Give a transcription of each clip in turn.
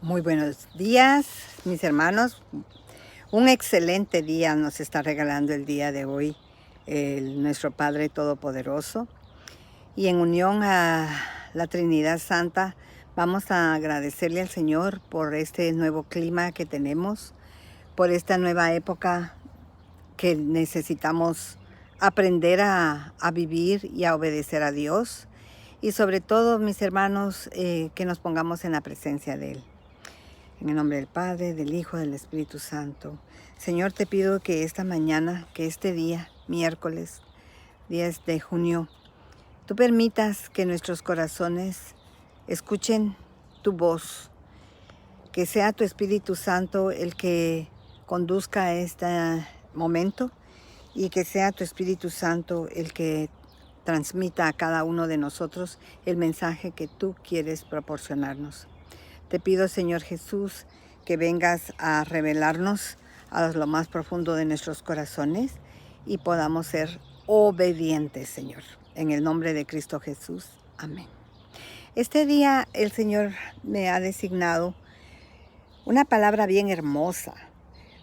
Muy buenos días, mis hermanos. Un excelente día nos está regalando el día de hoy nuestro Padre Todopoderoso. Y en unión a la Trinidad Santa, vamos a agradecerle al Señor por este nuevo clima que tenemos, por esta nueva época que necesitamos aprender a vivir y a obedecer a Dios. Y sobre todo, mis hermanos, que nos pongamos en la presencia de Él. En el nombre del Padre, del Hijo, del Espíritu Santo. Señor, te pido que esta mañana, que este día, miércoles 10 de junio, tú permitas que nuestros corazones escuchen tu voz, que sea tu Espíritu Santo el que conduzca a este momento y que sea tu Espíritu Santo el que transmita a cada uno de nosotros el mensaje que tú quieres proporcionarnos. Te pido, Señor Jesús, que vengas a revelarnos a lo más profundo de nuestros corazones y podamos ser obedientes, Señor. En el nombre de Cristo Jesús. Amén. Este día el Señor me ha designado una palabra bien hermosa.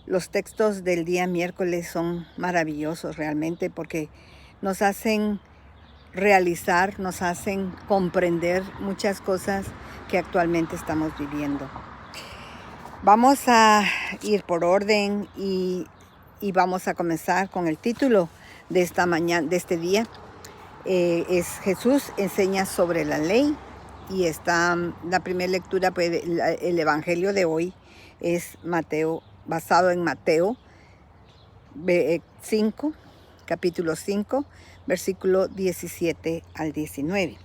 Los textos del día miércoles son maravillosos realmente porque nos hacen realizar, nos hacen comprender muchas cosas que actualmente estamos viviendo. Vamos a ir por orden y vamos a comenzar con el título de esta mañana, de este día. Es Jesús enseña sobre la ley, y está la primera lectura, pues, el evangelio de hoy es Mateo, basado en Mateo 5, capítulo 5, versículo 17 al 19.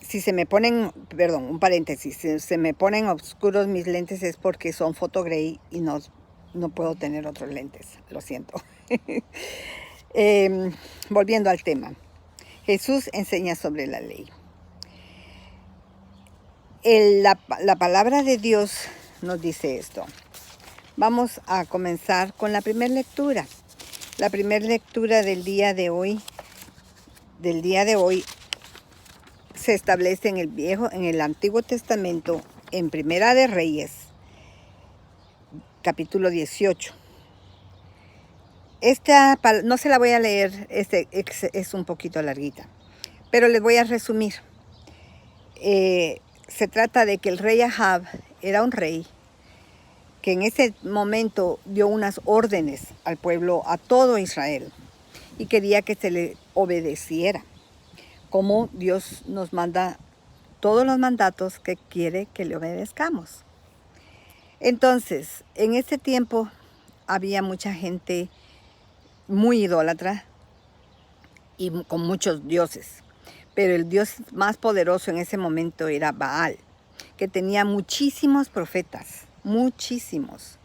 Si se me ponen, perdón, un paréntesis, si se me ponen oscuros mis lentes es porque son photogray y no puedo tener otros lentes, lo siento. Volviendo al tema, Jesús enseña sobre la ley. La palabra de Dios nos dice esto. Vamos a comenzar con la primera lectura. La primera lectura del día de hoy se establece en el Antiguo Testamento, en Primera de Reyes, capítulo 18. No se la voy a leer, es un poquito larguita, pero les voy a resumir. Se trata de que el rey Ahab era un rey que en ese momento dio unas órdenes al pueblo, a todo Israel, y quería que se le obedeciera, como Dios nos manda todos los mandatos que quiere que le obedezcamos. Entonces, en ese tiempo había mucha gente muy idólatra y con muchos dioses, pero el dios más poderoso en ese momento era Baal, que tenía muchísimos profetas, muchísimos.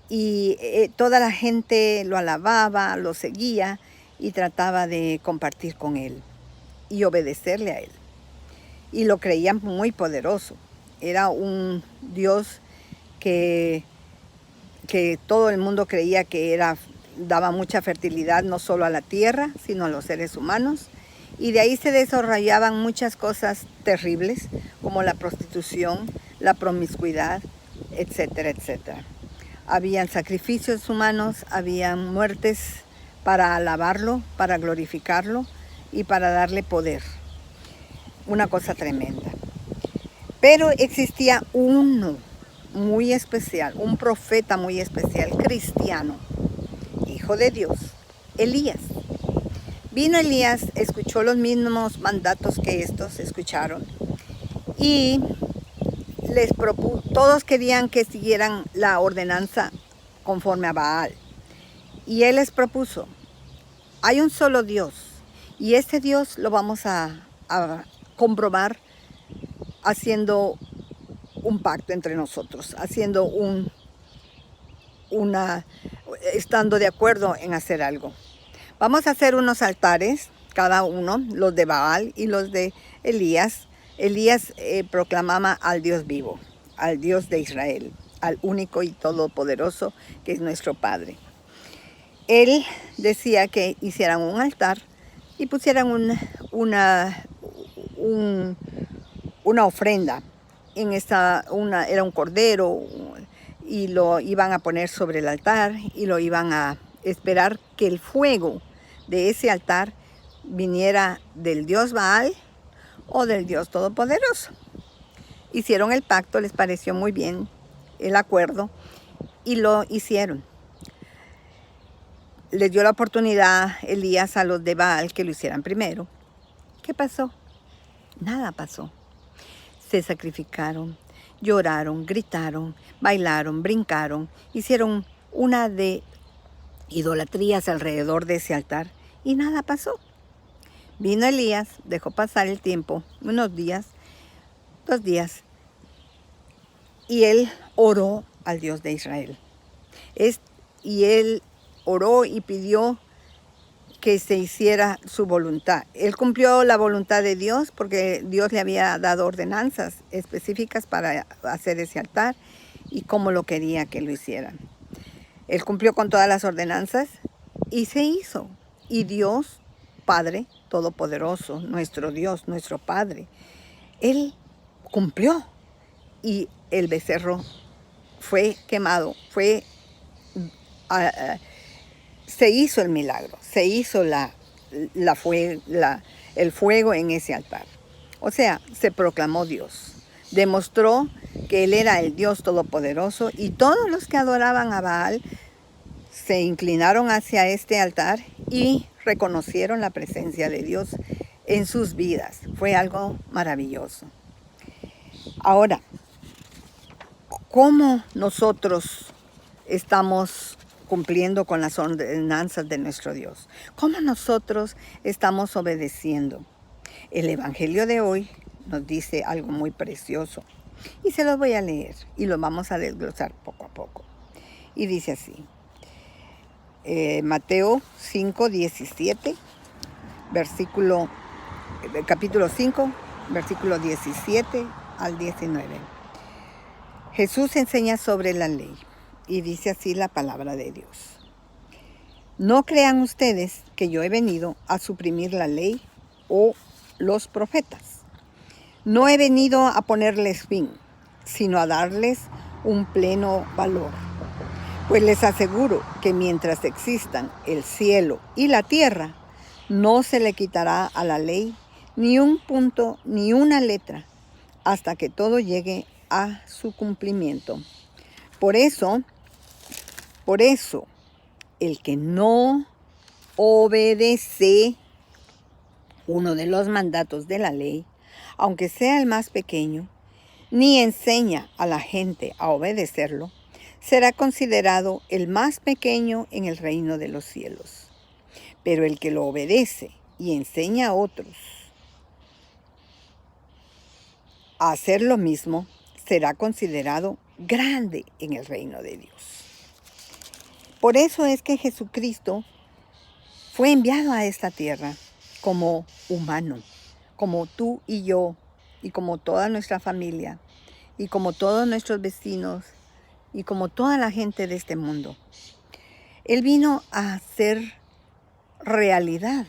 Y toda la gente lo alababa, lo seguía y trataba de compartir con él y obedecerle a él. Y lo creían muy poderoso. Era un dios que todo el mundo creía que daba mucha fertilidad no solo a la tierra, sino a los seres humanos. Y de ahí se desarrollaban muchas cosas terribles, como la prostitución, la promiscuidad, etcétera, etcétera. Habían sacrificios humanos, habían muertes para alabarlo, para glorificarlo y para darle poder. Una cosa tremenda. Pero existía uno muy especial, un profeta muy especial, cristiano, hijo de Dios, Elías. Vino Elías, escuchó los mismos mandatos que estos escucharon y les propuso, todos querían que siguieran la ordenanza conforme a Baal. Y él les propuso, hay un solo Dios y este Dios lo vamos a comprobar haciendo un pacto entre nosotros, estando de acuerdo en hacer algo. Vamos a hacer unos altares, cada uno, los de Baal y los de Elías. Elías proclamaba al Dios vivo, al Dios de Israel, al único y todopoderoso que es nuestro Padre. Él decía que hicieran un altar y pusieran una ofrenda era un cordero y lo iban a poner sobre el altar y lo iban a esperar que el fuego de ese altar viniera del Dios Baal o del Dios Todopoderoso. Hicieron el pacto, les pareció muy bien el acuerdo y lo hicieron. Les dio la oportunidad Elías a los de Baal que lo hicieran primero. ¿Qué pasó? Nada pasó. Se sacrificaron, lloraron, gritaron, bailaron, brincaron, hicieron una de idolatrías alrededor de ese altar y nada pasó. Vino Elías, dejó pasar el tiempo, unos días, 2 días, y él oró al Dios de Israel. Y él oró y pidió que se hiciera su voluntad. Él cumplió la voluntad de Dios porque Dios le había dado ordenanzas específicas para hacer ese altar y cómo lo quería que lo hicieran. Él cumplió con todas las ordenanzas y se hizo. Y Dios, Padre Todopoderoso, nuestro Dios, nuestro Padre, Él cumplió y el becerro fue quemado, se hizo el milagro, se hizo el fuego en ese altar. O sea, se proclamó Dios. Demostró que Él era el Dios Todopoderoso y todos los que adoraban a Baal se inclinaron hacia este altar y reconocieron la presencia de Dios en sus vidas. Fue algo maravilloso. Ahora, ¿cómo nosotros estamos cumpliendo con las ordenanzas de nuestro Dios? ¿Cómo nosotros estamos obedeciendo? El Evangelio de hoy nos dice algo muy precioso y se lo voy a leer y lo vamos a desglosar poco a poco. Y dice así, Mateo 5:17, capítulo 5, versículo 17 al 19. Jesús enseña sobre la ley y dice así la palabra de Dios. No crean ustedes que yo he venido a suprimir la ley o los profetas. No he venido a ponerles fin, sino a darles un pleno valor. Pues les aseguro que mientras existan el cielo y la tierra, no se le quitará a la ley ni un punto ni una letra hasta que todo llegue a su cumplimiento. Por eso, el que no obedece uno de los mandatos de la ley, aunque sea el más pequeño, ni enseña a la gente a obedecerlo, será considerado el más pequeño en el reino de los cielos. Pero el que lo obedece y enseña a otros a hacer lo mismo, será considerado grande en el reino de Dios. Por eso es que Jesucristo fue enviado a esta tierra como humano, como tú y yo, y como toda nuestra familia, y como todos nuestros vecinos, y como toda la gente de este mundo. Él vino a hacer realidad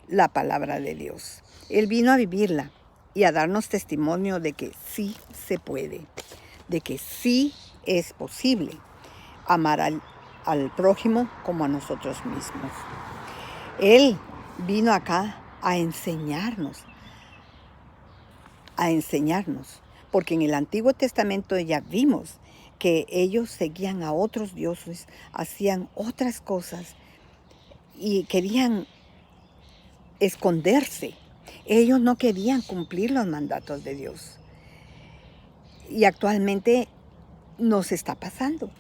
la palabra de Dios. Él vino a vivirla y a darnos testimonio de que sí se puede, de que sí es posible amar al prójimo como a nosotros mismos. Él vino acá a enseñarnos, porque en el Antiguo Testamento ya vimos que ellos seguían a otros dioses, hacían otras cosas y querían esconderse. Ellos no querían cumplir los mandatos de Dios. Y actualmente nos está pasando.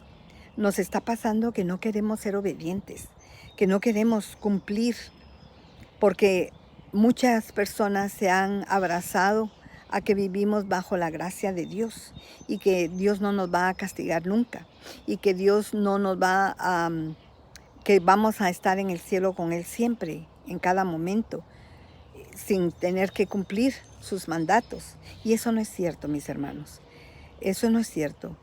Nos está pasando que no queremos ser obedientes, que no queremos cumplir, porque muchas personas se han abrazado a que vivimos bajo la gracia de Dios y que Dios no nos va a castigar nunca y que Dios no nos va a... que vamos a estar en el cielo con Él siempre, en cada momento, sin tener que cumplir sus mandatos. Y eso no es cierto, mis hermanos. Eso no es cierto,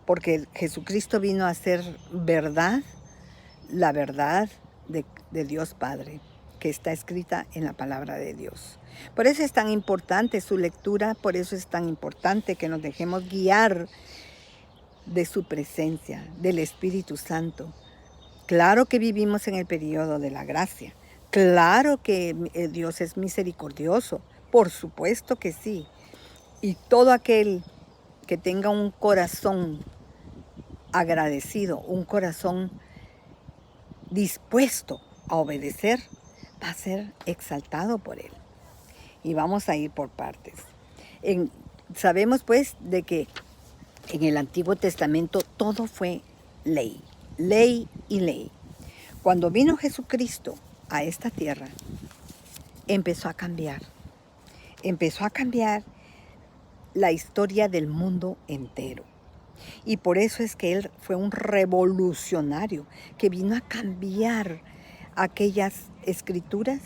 porque Jesucristo vino a hacer verdad, la verdad de Dios Padre. que está escrita en la palabra de Dios. Por eso es tan importante su lectura, por eso es tan importante que nos dejemos guiar de su presencia, del Espíritu Santo. Claro que vivimos en el periodo de la gracia. Claro que Dios es misericordioso. Por supuesto que sí. Y todo aquel que tenga un corazón agradecido, un corazón dispuesto a obedecer, va a ser exaltado por Él. Y vamos a ir por partes. Sabemos pues de que en el Antiguo Testamento todo fue ley, ley y ley. Cuando vino Jesucristo a esta tierra, empezó a cambiar la historia del mundo entero. Y por eso es que Él fue un revolucionario que vino a cambiar aquellas escrituras,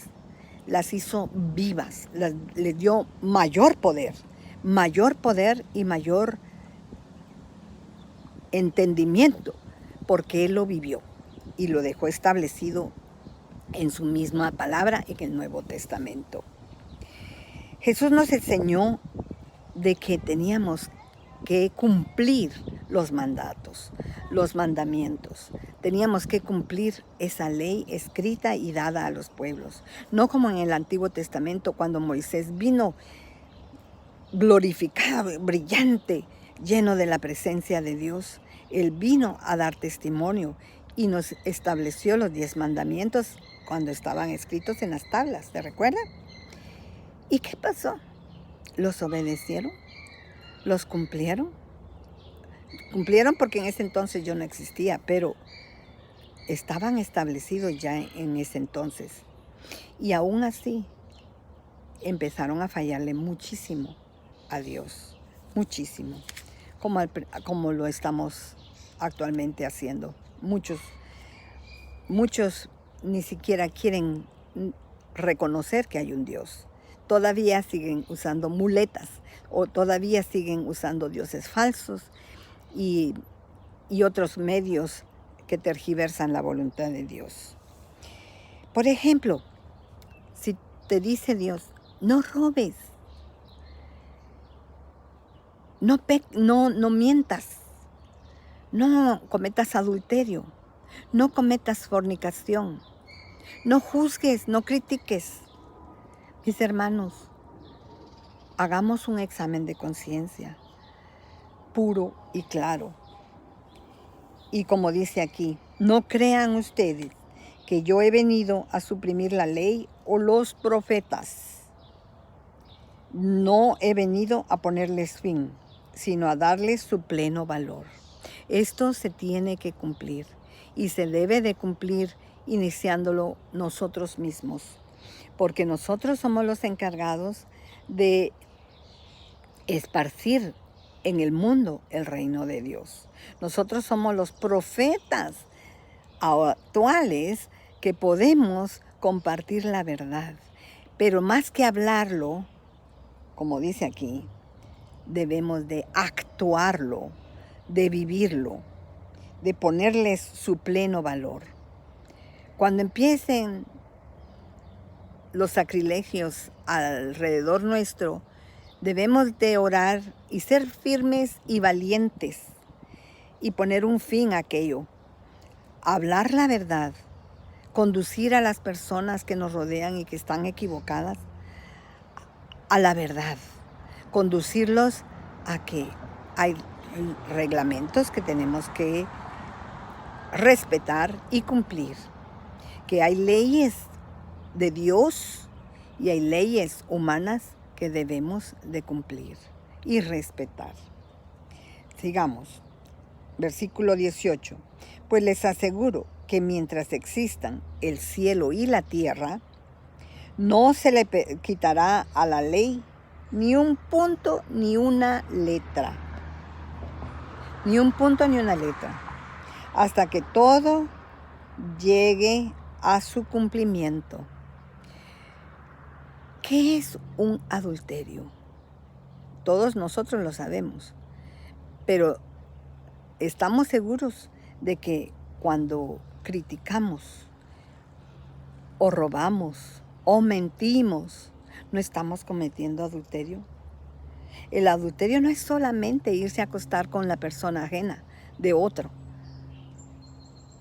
las hizo vivas, les dio mayor poder y mayor entendimiento, porque Él lo vivió y lo dejó establecido en su misma palabra en el Nuevo Testamento. Jesús nos enseñó de que teníamos que cumplir los mandatos, los mandamientos. Teníamos que cumplir esa ley escrita y dada a los pueblos. No como en el Antiguo Testamento, cuando Moisés vino glorificado, brillante, lleno de la presencia de Dios. Él vino a dar testimonio y nos estableció los 10 mandamientos cuando estaban escritos en las tablas, ¿te recuerdas? ¿Y qué pasó? ¿Los obedecieron? ¿Los cumplieron? Cumplieron porque en ese entonces yo no existía, pero estaban establecidos ya en ese entonces. Y aún así empezaron a fallarle muchísimo a Dios, muchísimo, como lo estamos actualmente haciendo. Muchos ni siquiera quieren reconocer que hay un Dios. Todavía siguen usando muletas o todavía siguen usando dioses falsos y otros medios que tergiversan la voluntad de Dios. Por ejemplo, si te dice Dios, no robes, no mientas, no cometas adulterio, no cometas fornicación, no juzgues, no critiques. Mis hermanos, hagamos un examen de conciencia puro y claro. Y como dice aquí, no crean ustedes que yo he venido a suprimir la ley o los profetas. No he venido a ponerles fin, sino a darles su pleno valor. Esto se tiene que cumplir y se debe de cumplir iniciándolo nosotros mismos, porque nosotros somos los encargados de esparcir en el mundo el reino de Dios. Nosotros somos los profetas actuales que podemos compartir la verdad, pero más que hablarlo, como dice aquí, debemos de actuarlo, de vivirlo, de ponerles su pleno valor. Cuando empiecen los sacrilegios alrededor nuestro, debemos de orar y ser firmes y valientes y poner un fin a aquello. Hablar la verdad, conducir a las personas que nos rodean y que están equivocadas a la verdad, conducirlos a que hay reglamentos que tenemos que respetar y cumplir, que hay leyes de Dios y hay leyes humanas que debemos de cumplir y respetar. Sigamos. Versículo 18. Pues les aseguro que mientras existan el cielo y la tierra, no se le quitará a la ley ni un punto ni una letra. Ni un punto ni una letra. Hasta que todo llegue a su cumplimiento. ¿Qué es un adulterio? Todos nosotros lo sabemos, pero estamos seguros de que cuando criticamos o robamos, o mentimos, ¿no estamos cometiendo adulterio? El adulterio no es solamente irse a acostar con la persona ajena de otro,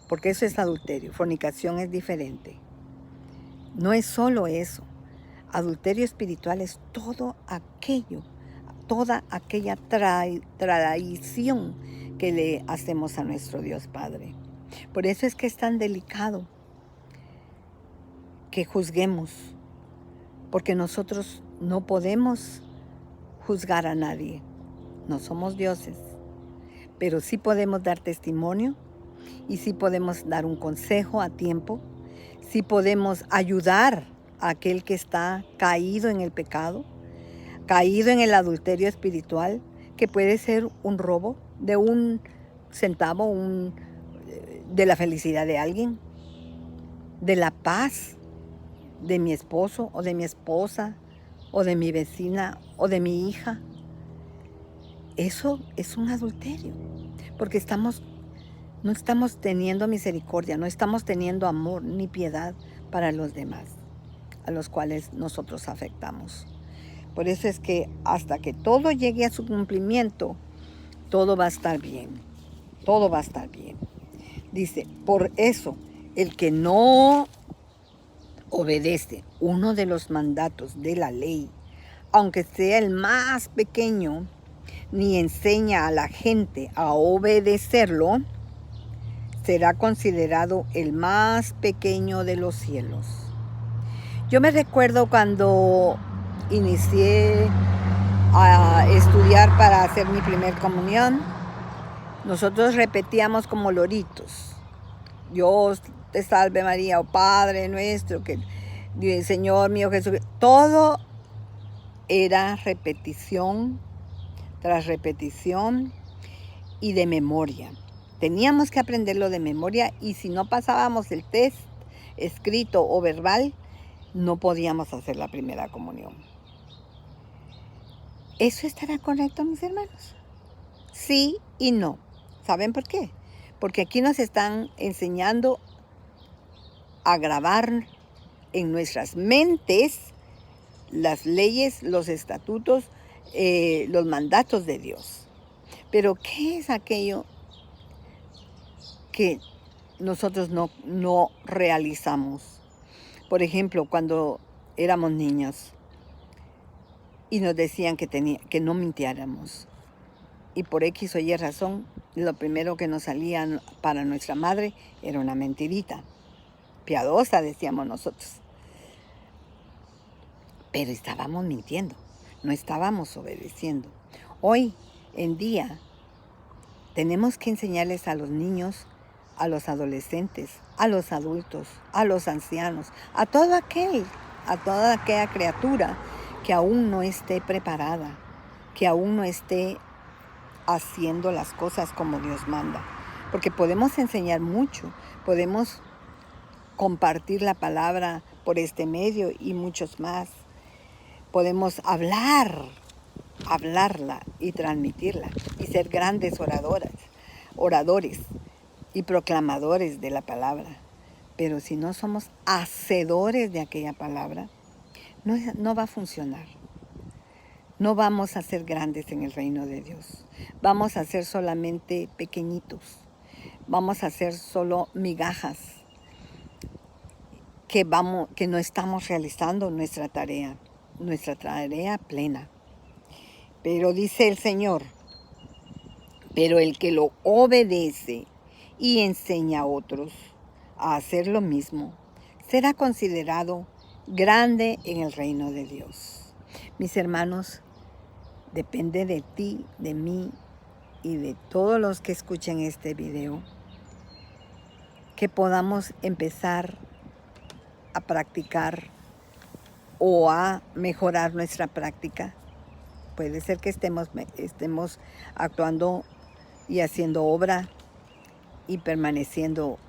porque eso es adulterio. Fornicación es diferente. No es solo eso. Adulterio espiritual es todo aquello, toda aquella traición que le hacemos a nuestro Dios Padre. Por eso es que es tan delicado que juzguemos, porque nosotros no podemos juzgar a nadie. No somos dioses, pero sí podemos dar testimonio y sí podemos dar un consejo a tiempo, sí podemos ayudar a aquel que está caído en el pecado, caído en el adulterio espiritual, que puede ser un robo de un centavo, de la felicidad de alguien, de la paz de mi esposo o de mi esposa o de mi vecina o de mi hija. Eso es un adulterio, porque no estamos teniendo misericordia, no estamos teniendo amor ni piedad para los demás, a los cuales nosotros afectamos. Por eso es que hasta que todo llegue a su cumplimiento, todo va a estar bien, todo va a estar bien. Dice, por eso, el que no obedece uno de los mandatos de la ley, aunque sea el más pequeño, ni enseña a la gente a obedecerlo, será considerado el más pequeño de los cielos. Yo me recuerdo cuando inicié a estudiar para hacer mi primer comunión, nosotros repetíamos como loritos: Dios te salve María, oh Padre nuestro, que Señor mío Jesús. Todo era repetición tras repetición y de memoria. Teníamos que aprenderlo de memoria, y si no pasábamos el test escrito o verbal, no podíamos hacer la primera comunión. ¿Eso estará correcto, mis hermanos? Sí y no. ¿Saben por qué? Porque aquí nos están enseñando a grabar en nuestras mentes las leyes, los estatutos, los mandatos de Dios. Pero ¿qué es aquello que nosotros no realizamos? Por ejemplo, cuando éramos niños y nos decían que no mintiéramos, y por X o Y razón, lo primero que nos salía para nuestra madre era una mentirita. Piadosa, decíamos nosotros. Pero estábamos mintiendo, no estábamos obedeciendo. Hoy en día tenemos que enseñarles a los niños, a los adolescentes, a los adultos, a los ancianos, a toda aquella criatura que aún no esté preparada, que aún no esté haciendo las cosas como Dios manda. Porque podemos enseñar mucho, podemos compartir la palabra por este medio y muchos más. Podemos hablarla y transmitirla y ser grandes oradores y proclamadores de la palabra. Pero si no somos hacedores de aquella palabra, no va a funcionar. No vamos a ser grandes en el reino de Dios. Vamos a ser solamente pequeñitos. Vamos a ser solo migajas que no estamos realizando nuestra tarea plena. Pero dice el Señor, pero el que lo obedece y enseña a otros a hacer lo mismo, será considerado grande en el reino de Dios. Mis hermanos, depende de ti, de mí y de todos los que escuchen este video, que podamos empezar a practicar o a mejorar nuestra práctica. Puede ser que estemos actuando y haciendo obra y permaneciendo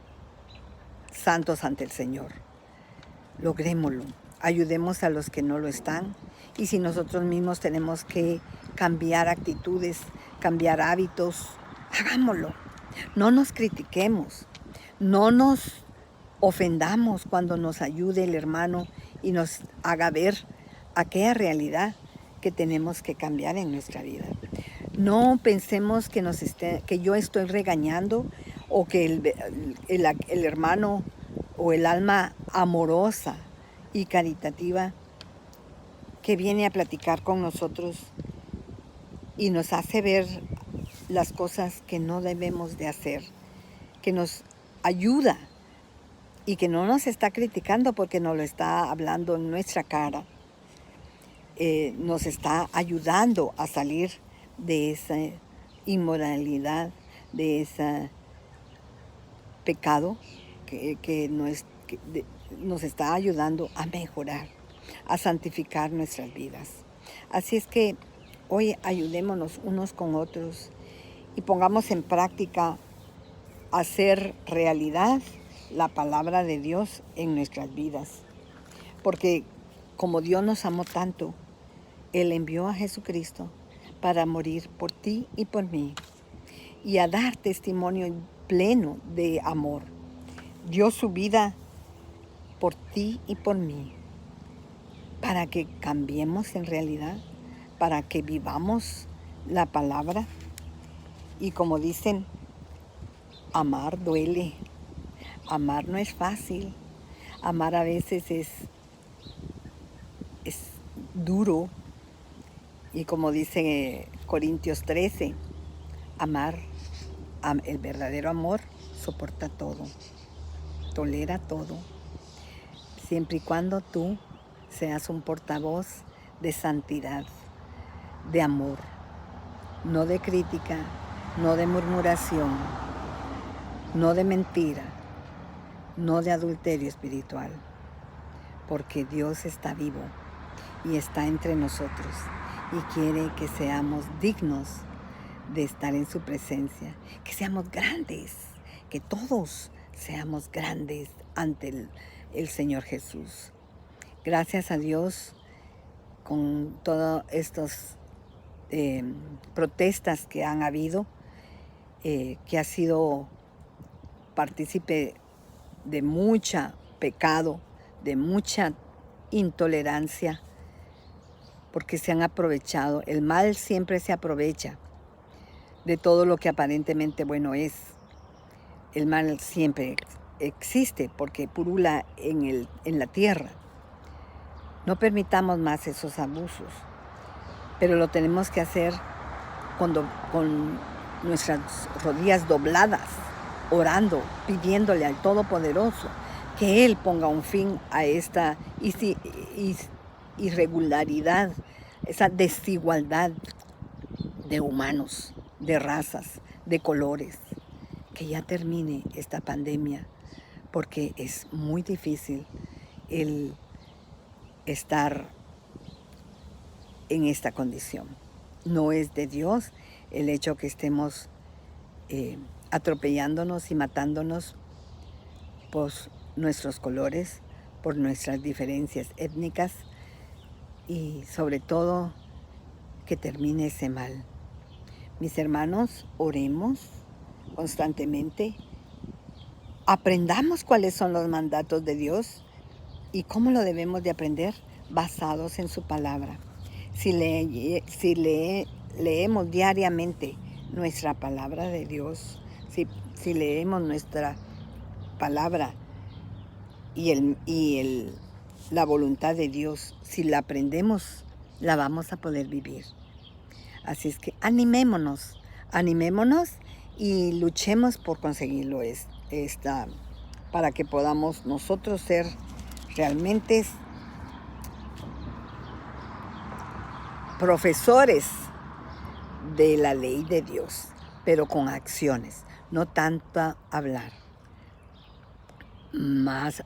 santos ante el Señor. Logrémoslo. Ayudemos a los que no lo están. Y si nosotros mismos tenemos que cambiar actitudes, cambiar hábitos, hagámoslo. No nos critiquemos. No nos ofendamos cuando nos ayude el hermano y nos haga ver aquella realidad que tenemos que cambiar en nuestra vida. No pensemos que yo estoy regañando o que el hermano o el alma amorosa y caritativa que viene a platicar con nosotros y nos hace ver las cosas que no debemos de hacer, que nos ayuda y que no nos está criticando porque nos lo está hablando en nuestra cara, nos está ayudando a salir de esa inmoralidad, de ese pecado que nos está ayudando a mejorar, a santificar nuestras vidas. Así es que hoy ayudémonos unos con otros y pongamos en práctica hacer realidad la palabra de Dios en nuestras vidas. Porque como Dios nos amó tanto, Él envió a Jesucristo para morir por ti y por mí y a dar testimonio pleno de amor. Dio su vida por ti y por mí para que cambiemos en realidad, para que vivamos la palabra. Y como dicen, amar duele, amar no es fácil, amar a veces es duro. Y como dice Corintios 13, el verdadero amor soporta todo, tolera todo, siempre y cuando tú seas un portavoz de santidad, de amor, no de crítica, no de murmuración, no de mentira, no de adulterio espiritual, porque Dios está vivo y está entre nosotros y quiere que seamos dignos de estar en su presencia, que seamos grandes, que todos seamos grandes ante el Señor Jesús. Gracias a Dios, con todas estas protestas que han habido, que ha sido partícipe de mucho pecado, de mucha intolerancia, porque se han aprovechado. El mal siempre se aprovecha de todo lo que aparentemente bueno es. El mal siempre existe porque pulula en la tierra. No permitamos más esos abusos, pero lo tenemos que hacer con nuestras rodillas dobladas, orando, pidiéndole al Todopoderoso que Él ponga un fin a esta irregularidad, esa desigualdad de humanos, de razas, de colores. Que ya termine esta pandemia, porque es muy difícil el estar en esta condición. No es de Dios el hecho que estemos atropellándonos y matándonos por nuestros colores, por nuestras diferencias étnicas y sobre todo que termine ese mal. Mis hermanos, oremos constantemente, aprendamos cuáles son los mandatos de Dios y cómo lo debemos de aprender basados en su palabra. Si leemos diariamente nuestra palabra de Dios, si leemos nuestra palabra y la voluntad de Dios, si la aprendemos, la vamos a poder vivir. Así es que animémonos y luchemos por conseguirlo para que podamos nosotros ser realmente profesores de la ley de Dios, pero con acciones, no tanto hablar, más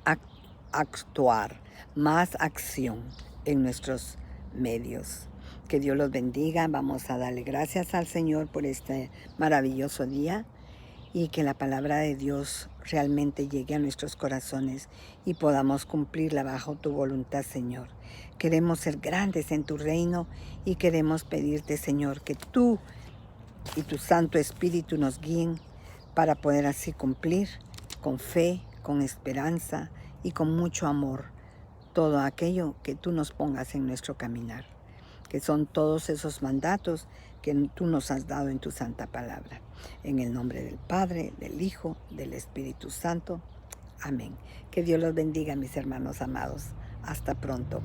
actuar, más acción en nuestros medios. Que Dios los bendiga. Vamos a darle gracias al Señor por este maravilloso día y que la palabra de Dios realmente llegue a nuestros corazones y podamos cumplirla bajo tu voluntad, Señor. Queremos ser grandes en tu reino y queremos pedirte, Señor, que tú y tu Santo Espíritu nos guíen para poder así cumplir con fe, con esperanza y con mucho amor todo aquello que tú nos pongas en nuestro caminar, que son todos esos mandatos que tú nos has dado en tu santa palabra. En el nombre del Padre, del Hijo, del Espíritu Santo. Amén. Que Dios los bendiga, mis hermanos amados. Hasta pronto.